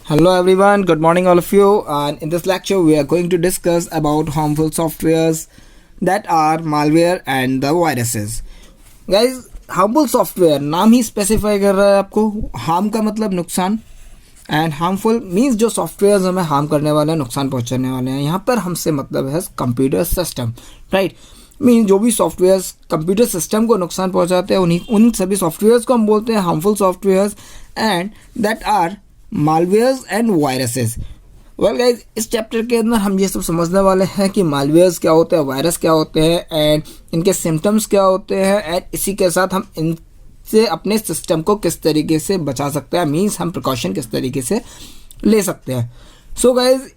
Hello everyone, good morning all of you, and in this lecture we are going to discuss about harmful softwares that are malware and the viruses. Guys, harmful software नाम ही specify कर रहा है आपको. Harm का मतलब नुकसान and harmful means जो software हमें हार्म करने वाले हैं, नुकसान पहुंचाने वाले हैं. यहाँ पर हमसे मतलब है कंप्यूटर सिस्टम, राइट. मीन जो भी सॉफ्टवेयर कंप्यूटर सिस्टम को नुकसान पहुंचाते हैं उन सभी सॉफ्टवेयर्स को हम बोलते हैं harmful softwares and that are malwares and viruses. Well guys, इस चैप्टर के अंदर हम ये सब समझने वाले हैं कि मालवेयर्स क्या होते हैं, वायरस क्या होते हैं एंड इनके सिम्टम्स क्या होते हैं एंड इसी के साथ हम इनसे अपने सिस्टम को किस तरीके से बचा सकते हैं, मीन्स हम प्रिकॉशन किस तरीके से ले सकते हैं. सो गाइज,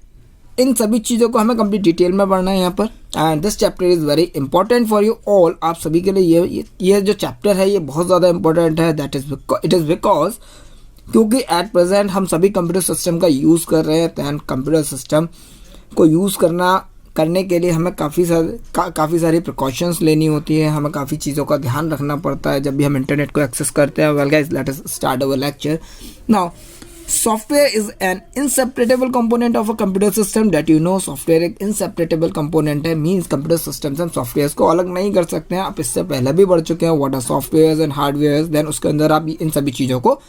इन सभी चीज़ों को हमें कंप्लीट डिटेल में पढ़ना है यहाँ पर and this chapter is very important for you all. आप सभी के लिए ये जो चैप्टर है ये बहुत ज़्यादा इंपॉर्टेंट है. That is it is because क्योंकि एट प्रेजेंट हम सभी कंप्यूटर सिस्टम का यूज़ कर रहे हैं. दैन कंप्यूटर सिस्टम को यूज़ करने के लिए हमें काफ़ी सारी प्रिकॉशंस लेनी होती है. हमें काफ़ी चीज़ों का ध्यान रखना पड़ता है जब भी हम इंटरनेट को एक्सेस करते हैं. Well guys, let us start our lecture now. Software is an inseparable component of a computer system. That you know, software एक इनसेपरेटेबल कंपोनेंट है. मीन्स कंप्यूटर सिस्टम से हम सॉफ्टवेयर को अलग नहीं कर सकते हैं. आप इससे पहले भी बढ़ चुके हैं what are software and hardware. Then उसके अंदर आप इन सभी चीज़ों को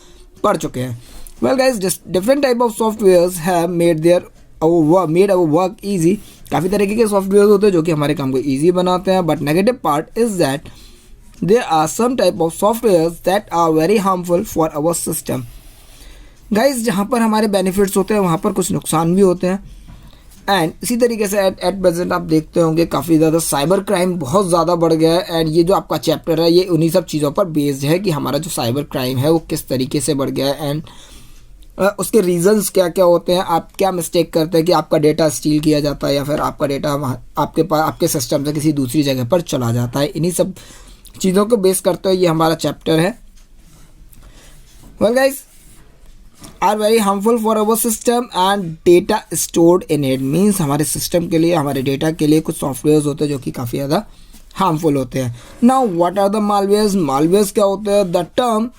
पढ़ चुके हैं. Well guys, different type of softwares have made our work easy. काफ़ी तरीके के सॉफ्टवेयर होते हैं जो कि हमारे काम को ईजी बनाते हैं. But negative part is that there are some type of softwares that are very harmful for our system. Guys, जहाँ पर हमारे बेनिफिट्स होते हैं वहाँ पर कुछ नुकसान भी होते हैं. एंड इसी तरीके से एट प्रेजेंट आप देखते होंगे काफ़ी ज़्यादा साइबर क्राइम बहुत ज़्यादा बढ़ गया है. एंड ये जो आपका चैप्टर है ये उन्हीं सब चीज़ों पर बेस्ड है कि हमारा जो साइबर क्राइम है वो किस तरीके से बढ़ गया है एंड उसके रीजंस क्या क्या होते हैं. आप क्या मिस्टेक करते हैं कि आपका डेटा स्टील किया जाता है या फिर आपका डेटा आपके सिस्टम से किसी दूसरी जगह पर चला जाता है. इन्हीं सब चीज़ों को बेस करते हुए ये हमारा चैप्टर है. Well guys, are very harmful for our system and data stored in it. Means हमारे सिस्टम के लिए, हमारे डेटा के लिए कुछ सॉफ्टवेयर होते हैं जो कि काफ़ी ज़्यादा हार्मफुल होते हैं. Now what are the malwares. Malwares क्या होते हैं. The term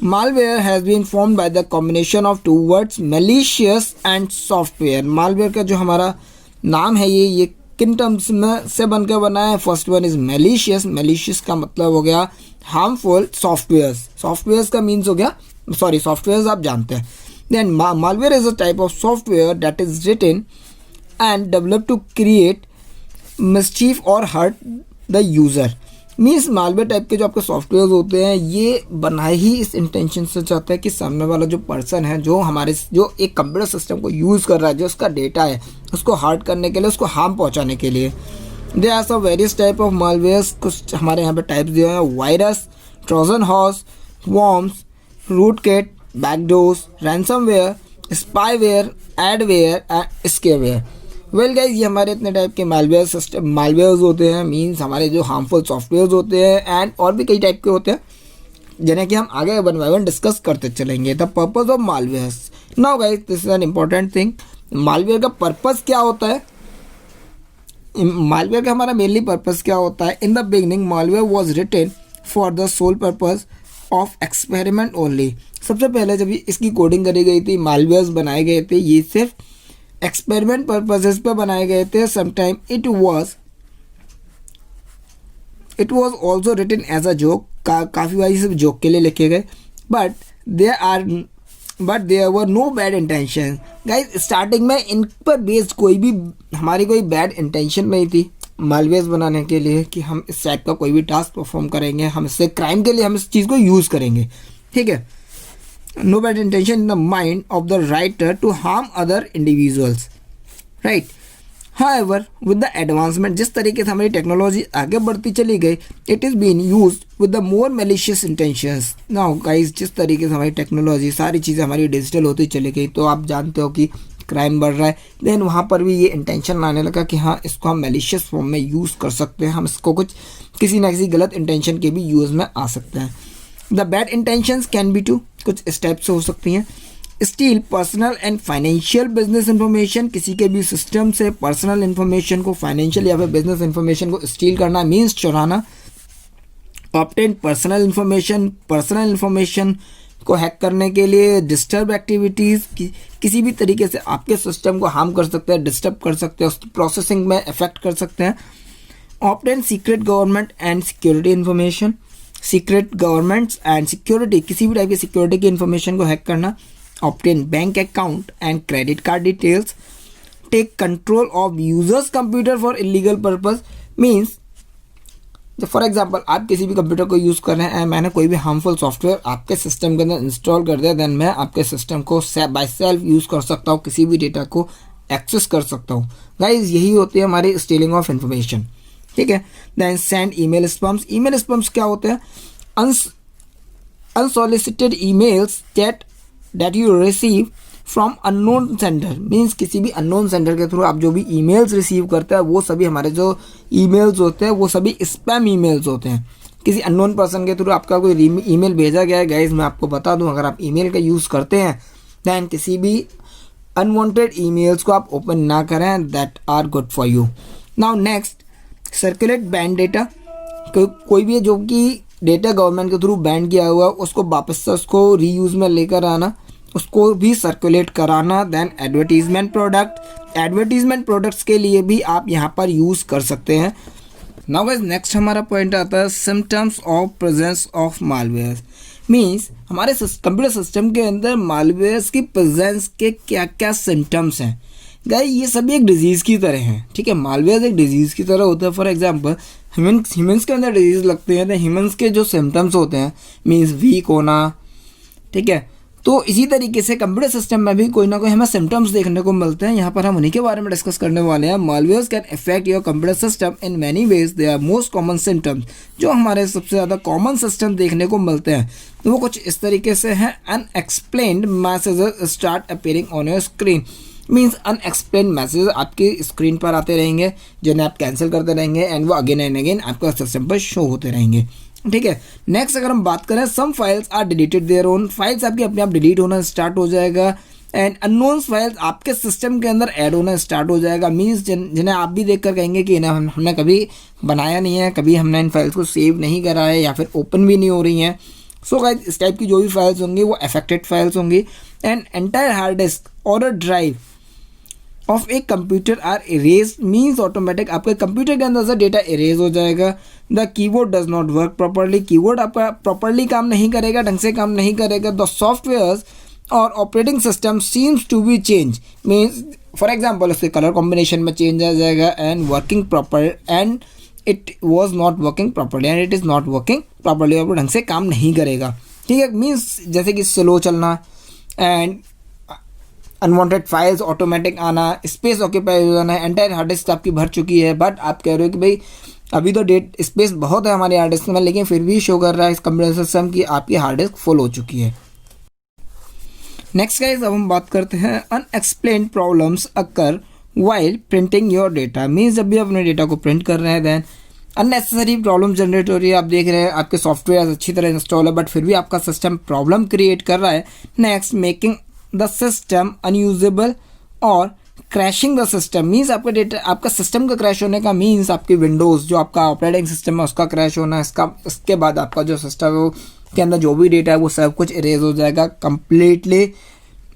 malware has been formed by the combination of two words malicious and software. malware का जो हमारा नाम है ये किन टर्म्स में से बनकर बना है. First one is malicious. malicious का मतलब हो गया हार्मफुल सॉफ्टवेयर्स. सॉफ्टवेयर्स का मीन्स हो गया सॉफ्टवेयर्स आप जानते हैं. Then malware is a type of software that is written and developed to create mischief or hurt the user. Means malware type के जो आपके सॉफ्टवेयर होते हैं ये बनाए ही इस इंटेंशन से चाहता है कि सामने वाला जो पर्सन है जो एक कंप्यूटर सिस्टम को यूज़ कर रहा है, जो उसका डेटा है उसको हार्ट करने के लिए, उसको हार्म पहुंचाने के लिए. They are some various type of malwares. कुछ हमारे यहाँ पे टाइप्स दिए हैं. Virus, Trojan horse, worms, rootkit, backdoors, ransomware, spyware, adware and scareware. Well guys, ये हमारे इतने टाइप के मालवेयर्स होते हैं. मीन्स हमारे जो हार्मफुल सॉफ्टवेयर्स होते हैं एंड और भी कई टाइप के होते हैं जिन्हें कि हम आगे वन बाय वन डिस्कस करते चलेंगे. The purpose of malwares. Now guys, this is an important thing. Malware का पर्पस क्या होता है. मालवेयर का हमारा मेनली पर्पस क्या होता है. In the beginning malware was written for the sole purpose of experiment only. सबसे पहले जब इसकी कोडिंग करी गई थी, मालवेयर्स बनाए गए थे, ये सिर्फ एक्सपेरिमेंट पर्पसेस पे बनाए गए थे. Sometime it was also written as a joke. काफ़ी बार सिर्फ जोक के लिए लिखे गए. But there were no bad intention. Guys, starting में इन पर बेस्ड हमारी कोई बैड इंटेंशन नहीं थी मालवेयर्स बनाने के लिए कि हम इस टाइप का कोई भी टास्क परफॉर्म करेंगे, हम इससे क्राइम के लिए हम इस चीज़ को यूज़ करेंगे. ठीक है. No bad intention in the mind of the writer to harm other individuals, right? However, with the advancement, जिस तरीके से हमारी टेक्नोलॉजी आगे बढ़ती चली गई, it is being used with the more malicious intentions. Now guys, जिस तरीके से हमारी टेक्नोलॉजी सारी चीज़ें हमारी डिजिटल होती चली गई तो आप जानते हो कि क्राइम बढ़ रहा है. देन वहाँ पर भी ये इंटेंशन आने लगा कि हाँ, इसको हम मेलिशियस फॉर्म में यूज़ कर सकते हैं. हम इसको किसी ना किसी गलत इंटेंशन के भी यूज़ में आ सकते हैं. The bad intentions can be to. कुछ इस टाइप से हो सकती हैं. Steal personal and financial business information. किसी के भी सिस्टम से पर्सनल इंफॉर्मेशन को, फाइनेंशियल या फिर बिजनेस इंफॉर्मेशन को स्टील करना मीन्स चुराना. ऑब्टेन पर्सनल इंफॉर्मेशन को हैक करने के लिए, डिस्टर्ब एक्टिविटीज़ किसी भी तरीके से आपके सिस्टम को हार्म कर सकते हैं, डिस्टर्ब कर सकते हैं, उसकी प्रोसेसिंग में इफेक्ट कर सकते हैं। Obtain secret government and security information, secret governments and security, किसी भी टाइप की सिक्योरिटी की इन्फॉर्मेशन को हैक करना। Obtain bank account and credit card details, take control of user's computer for illegal purpose. Means for example आप किसी भी computer को यूज़ कर रहे हैं, मैंने कोई भी हार्मफुल सॉफ्टवेयर आपके सिस्टम के अंदर इंस्टॉल कर दिया, देन मैं आपके सिस्टम को बाय सेल्फ यूज़ कर सकता हूँ, किसी भी डेटा को एक्सेस कर सकता हूँ। गाइज यही होती है हमारी स्टीलिंग ऑफ इंफॉर्मेशन, ठीक है। Then send email spams, email spams क्या होते हैं? Unsolicited emails that you receive from unknown sender. Means किसी भी अननोन सेंडर के थ्रू आप जो भी ईमेल्स रिसीव करते हैं वो सभी हमारे जो ईमेल्स होते हैं वो सभी स्पैम ईमेल्स होते हैं। किसी अननोन पर्सन के थ्रू आपका कोई ईमेल भेजा गया है, गाइज मैं आपको बता दूं, अगर आप ईमेल का यूज़ करते हैं दैन किसी भी अनवांटेड ईमेल्स को आप ओपन ना करें, that are good for you. Now next, circulate ban data. कोई भी जो कि डेटा गवर्नमेंट के थ्रू बैन किया हुआ उसको वापस से उसको रीयूज़ में लेकर आना, उसको भी सर्कुलेट कराना। Then advertisement product, advertisement products के लिए भी आप यहाँ पर यूज़ कर सकते हैं। नाउ गाइस नेक्स्ट हमारा पॉइंट आता है symptoms of presence of malware. Means हमारे कंप्यूटर सिस्टम के अंदर मालवेयर्स की प्रेजेंस के क्या क्या सिम्टम्स हैं। गाइस ये सभी एक डिजीज़ की तरह हैं, ठीक है। मालवेयर एक डिजीज़ की तरह होता है। फॉर एग्जांपल ह्यूमंस के अंदर डिजीज़ लगते हैं तो ह्यूमंस के जो सिम्टम्स होते हैं मीन्स वीक होना, ठीक है। तो इसी तरीके से कंप्यूटर सिस्टम में भी कोई ना कोई हमें सिम्टम्स देखने को मिलते हैं। यहाँ पर हम उन्हीं के बारे में डिस्कस करने वाले हैं। Malwares can affect your computer system in many ways, they are most common symptoms. जो हमारे सबसे ज़्यादा कॉमन सिस्टम देखने को मिलते हैं तो वो कुछ इस तरीके से हैं। Unexplained messages start appearing on your screen. Means unexplained message आपकी स्क्रीन पर आते रहेंगे जिन्हें आप कैंसिल करते रहेंगे एंड वो अगेन एंड अगेन आपका सिस्टम पर शो होते रहेंगे, ठीक है। नेक्स्ट अगर हम बात करें, some files are deleted their own. Files आपकी अपने आप डिलीट होना स्टार्ट हो जाएगा एंड अननोन फाइल्स आपके सिस्टम के अंदर ऐड होना स्टार्ट हो जाएगा। मीन्स जिन्हें आप भी देखकर कहेंगे कि इन्हें हमने कभी बनाया नहीं है, कभी हमने इन फाइल्स को सेव नहीं करा है या फिर ओपन भी नहीं हो रही हैं। सो गाइस इस टाइप की जो भी फाइल्स होंगी वो अफेक्टेड फाइल्स होंगी। एंड एंटायर हार्ड डिस्क और ड्राइव ऑफ एक computer are erase. Means automatic आपके कंप्यूटर के अंदर से डेटा इरेज हो जाएगा। The keyboard does not work properly, keyboard आपका प्रॉपरली काम नहीं करेगा, ढंग से काम नहीं करेगा। द सॉफ्टवेयर्स और operating system seems to be change. Means for example उसके कलर कॉम्बिनेशन में चेंज आ जाएगा and working proper and it was not working properly and it is not working properly, और ढंग से काम नहीं करेगा, ठीक है। मीन्स जैसे कि स्लो चलना एंड अनवांटेड फाइल्स ऑटोमेटिक आना, स्पेस ऑक्यूपाई हो जाना। एंटायर हार्ड डिस्क आपकी भर चुकी है बट आप कह रहे हो कि भाई अभी तो स्पेस बहुत है हमारी हार्ड डिस्क में, लेकिन फिर भी शो कर रहा है इस कंप्यूटर सिस्टम की आपकी हार्ड डिस्क फुल हो चुकी है। नेक्स्ट गाइस अब हम बात करते हैं unexplained problems occur while printing your data. Means जब भी आप अपने डेटा को प्रिंट कर रहे हैं देन अननेसेसरी प्रॉब्लम जनरेट हो रही है। आप देख रहे हैं आपके सॉफ्टवेयर अच्छी तरह इंस्टॉल है बट फिर भी आपका सिस्टम प्रॉब्लम क्रिएट कर रहा है। Next, making the system unusable और क्रैशिंग द सिस्टम। मीन्स आपका डेटा, आपका सिस्टम का क्रैश होने का मीन्स आपकी विंडोज़ जो आपका ऑपरेटिंग सिस्टम है उसका क्रैश होना। इसके बाद आपका जो सिस्टम है वो के अंदर जो भी डेटा है वो सब कुछ इरेज हो जाएगा कम्प्लीटली।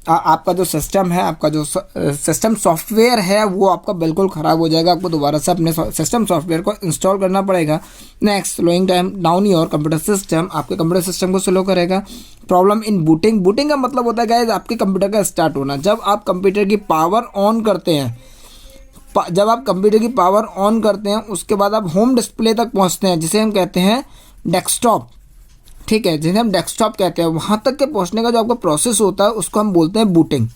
आपका जो सिस्टम है, आपका जो सिस्टम सॉफ्टवेयर है वो आपका बिल्कुल ख़राब हो जाएगा। आपको दोबारा से अपने सिस्टम सॉफ्टवेयर को इंस्टॉल करना पड़ेगा। Next, slowing time down your computer system. आपके कंप्यूटर सिस्टम को स्लो करेगा। Problem in booting. बूटिंग का मतलब होता है गाइस आपके कंप्यूटर का स्टार्ट होना। जब आप कंप्यूटर की पावर ऑन करते हैं, उसके बाद आप होम डिस्प्ले तक पहुँचते हैं जिसे हम कहते हैं डेस्कटॉप, ठीक है, जिन्हें हम डेस्कटॉप कहते हैं। वहाँ तक के पहुँचने का जो आपका प्रोसेस होता है उसको हम बोलते हैं बूटिंग।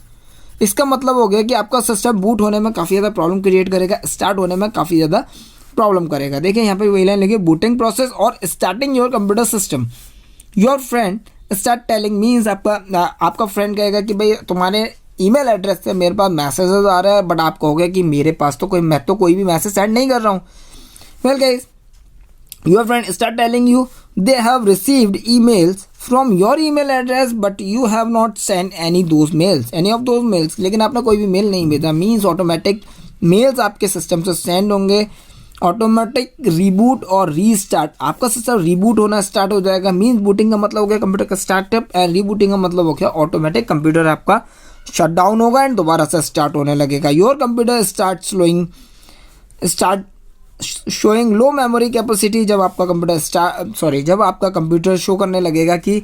इसका मतलब हो गया कि आपका सिस्टम बूट होने में काफ़ी ज़्यादा प्रॉब्लम क्रिएट करेगा, स्टार्ट होने में काफ़ी ज़्यादा प्रॉब्लम करेगा। देखिए यहाँ पे वही लाइन लिखी, बूटिंग प्रोसेस और starting your computer system. Your friend start telling. Means आपका फ्रेंड कहेगा कि भाई तुम्हारे ईमेल एड्रेस से मेरे पास मैसेजेस आ रहा है बट आप कहोगे कि मेरे पास तो मैं तो कोई भी मैसेज सेंड नहीं कर रहा हूँ। Well guys, your friend start telling you they have received emails from your email address but you have not sent any of those mails। लेकिन आपने कोई भी मेल नहीं भेजा। मीन्स ऑटोमेटिक मेल्स आपके सिस्टम से सेंड होंगे ऑटोमेटिक रीबूट और रीस्टार्ट, आपका सिस्टम रीबूट होना स्टार्ट हो जाएगा। मीन्स बूटिंग का मतलब हो गया कंप्यूटर का स्टार्टअप एंड रीबूटिंग का मतलब हो गया ऑटोमेटिक कंप्यूटर आपका शट डाउन होगा एंड दोबारा से स्टार्ट होने लगेगा। Your computer start showing low memory capacity, जब आपका कंप्यूटर शो करने लगेगा कि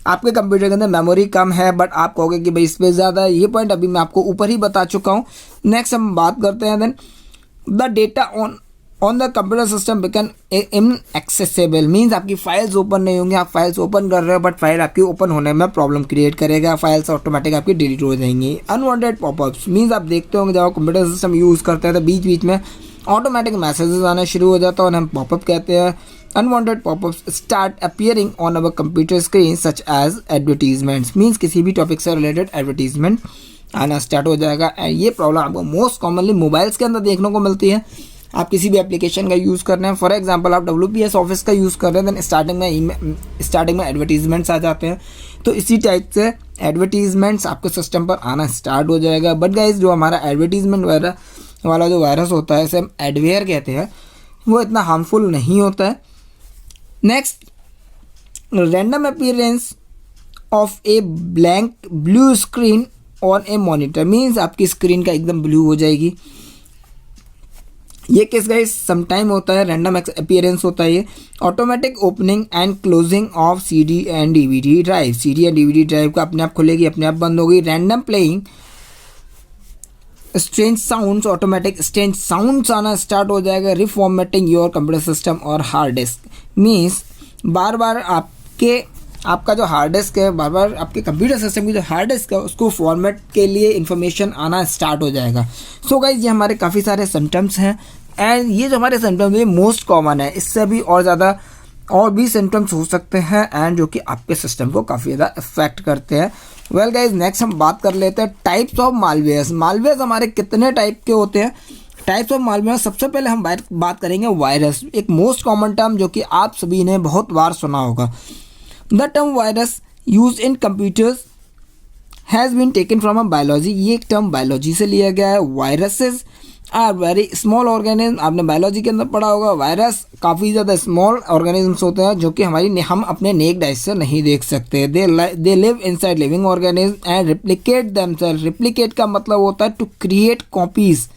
आपके कंप्यूटर के अंदर मेमोरी कम है, बट आप कहोगे कि भाई स्पेस ज़्यादा है। ये पॉइंट अभी मैं आपको ऊपर ही बता चुका हूँ। नेक्स्ट हम बात करते हैं then the data on the computer system become inaccessible, means आपकी फाइल्स ओपन नहीं होंगी। आप फाइल्स ओपन कर रहे हो बट फाइल आपकी ओपन होने में प्रॉब्लम क्रिएट करेगा, फाइल्स ऑटोमेटिक आपकी डिलीट हो जाएंगी। अनवांटेड पॉपअप्स, मीन्स आप देखते होंगे जब आप कंप्यूटर सिस्टम यूज़ करते हैं तो बीच बीच में ऑटोमेटिक मैसेजेस आना शुरू हो जाता है और हम पॉपअप कहते हैं। Unwanted popups start appearing on our computer screen such as advertisements, means किसी भी टॉपिक से रिलेटेड एडवर्टीजमेंट आना स्टार्ट हो जाएगा। एंड ये प्रॉब्लम आपको मोस्ट कॉमनली मोबाइल्स के अंदर देखने को मिलती है। आप किसी भी एप्लीकेशन का यूज़ कर रहे हैं, फॉर एग्जांपल आप WPS ऑफिस का यूज़ कर रहे हैं, देन स्टार्टिंग में एडवर्टीजमेंट्स आ जाते हैं। तो इसी टाइप से एडवर्टीजमेंट्स आपके सिस्टम पर आना स्टार्ट हो जाएगा। बट गाइस जो हमारा एडवर्टीजमेंट वाला जो वायरस होता है, इसे हम एडवेयर कहते हैं, वो इतना हार्मफुल नहीं होता है। Next, random appearance of a blank blue screen on A monitor, means आपकी स्क्रीन का एकदम ब्लू हो जाएगी। ये केस गाइस समटाइम होता है, रैंडम अपीयरेंस होता है ये। Automatic opening and closing of CD and DVD drive, CD and DVD drive का अपने आप खुलेगी, अपने आप बंद होगी। Random playing strange sounds, automatic strange sounds आना स्टार्ट हो जाएगा। रिफॉर्मेटिंग योर कंप्यूटर सिस्टम और हार्ड डिस्क, मीन्स बार बार आपका जो हार्ड डिस्क है, बार बार आपके कंप्यूटर सिस्टम की जो हार्ड डिस्क है उसको फॉर्मेट के लिए इन्फॉर्मेशन आना स्टार्ट हो जाएगा। सो गाइज ये हमारे काफ़ी सारे सिम्टम्स हैं एंड ये जो हमारे सिम्टम्स ये मोस्ट कॉमन है। इससे भी और ज़्यादा और भी सिम्टम्स हो सकते हैं एंड जो कि आपके सिस्टम को काफ़ी ज़्यादा इफेक्ट करते हैं। वेल गाइज नेक्स्ट हम बात कर लेते हैं टाइप्स ऑफ मालवेयर्स। मालवेयर्स हमारे कितने टाइप के होते हैं? टाइप्स ऑफ मालवेयर, सबसे पहले हम बात करेंगे वायरस, एक मोस्ट कॉमन टर्म जो कि आप सभी ने बहुत बार सुना होगा। The term virus use in computers has been taken from a biology, ये एक टर्म बायोलॉजी से लिया गया है। Viruses are very small organism, आपने बायोलॉजी के अंदर पढ़ा होगा, वायरस काफ़ी ज़्यादा स्मॉल ऑर्गेनिजम्स होते हैं जो कि हम अपने नेक्ड आइज से नहीं देख सकते। They live inside living organism and replicate themselves. Replicate का मतलब होता है टू क्रिएट कॉपीज,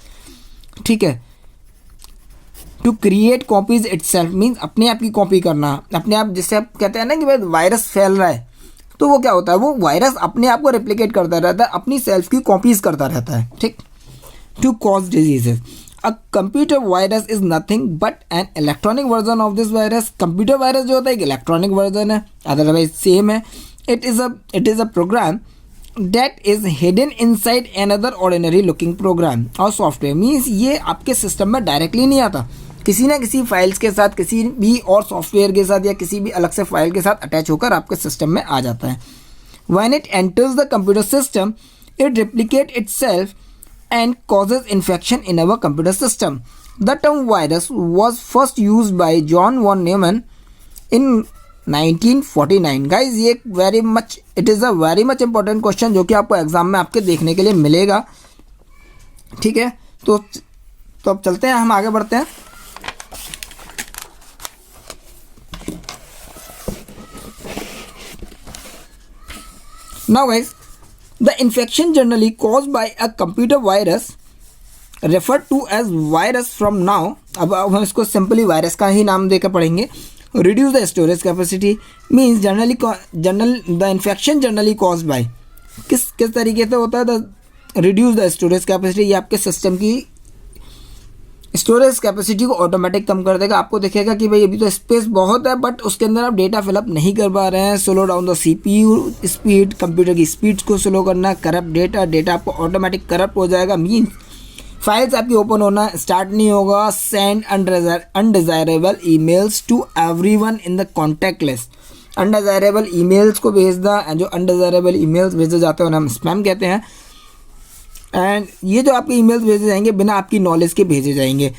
ठीक है, to create copies itself, means अपने आप की कॉपी करना, अपने आप, जिससे आप कहते हैं ना कि भाई वायरस फैल रहा है, तो वो क्या होता है, वो वायरस अपने आप को रिप्लिकेट करता रहता है, अपनी सेल्फ की कॉपीज करता रहता है, ठीक। To cause diseases, a computer virus is nothing but an electronic version of this virus. Computer virus जो होता है एक इलेक्ट्रॉनिक वर्जन है, अदरवाइज सेम है। It is a program that is hidden inside another ordinary looking program और software, means ये आपके system में डायरेक्टली नहीं आता, किसी ना किसी फाइल्स के साथ, किसी भी और सॉफ्टवेयर के साथ या किसी भी अलग से फाइल के साथ अटैच होकर आपके सिस्टम में आ जाता है। When it enters the computer system, it replicates itself and causes infection in our computer system. The term virus was first used by John von Neumann in 1949। Guys ये it is a very much important question जो कि आपको exam में आपके देखने के लिए मिलेगा, ठीक है। तो अब चलते हैं, हम आगे बढ़ते हैं। Now guys the infection generally caused by a computer virus refer to as virus from now. अब हम इसको सिंपली वायरस का ही नाम देकर पढ़ेंगे। Reduce the storage capacity means the infection generally caused by, किस तरीके से होता है, the reduce the storage capacity, ये आपके सिस्टम की स्टोरेज कैपेसिटी को ऑटोमेटिक कम कर देगा। आपको दिखेगा कि भाई अभी तो स्पेस बहुत है बट उसके अंदर आप डेटा फिलअप नहीं कर पा रहे हैं। Slow down the CPU speed, computer की स्पीड को स्लो करना। करप्ट डेटा आपको ऑटोमेटिक करप्ट हो जाएगा, मीन्स फाइल्स आपकी ओपन होना स्टार्ट नहीं होगा। Send undesirable emails to everyone in the contact list, undesirable emails को भेजना, जो अनडिजायरेबल ईमेल्स भेजे जाते हैं उन्हें हम स्पैम कहते हैं। एंड ये जो आपके ईमेल्स भेजे जाएंगे बिना आपकी नॉलेज के भेजे जाएंगे।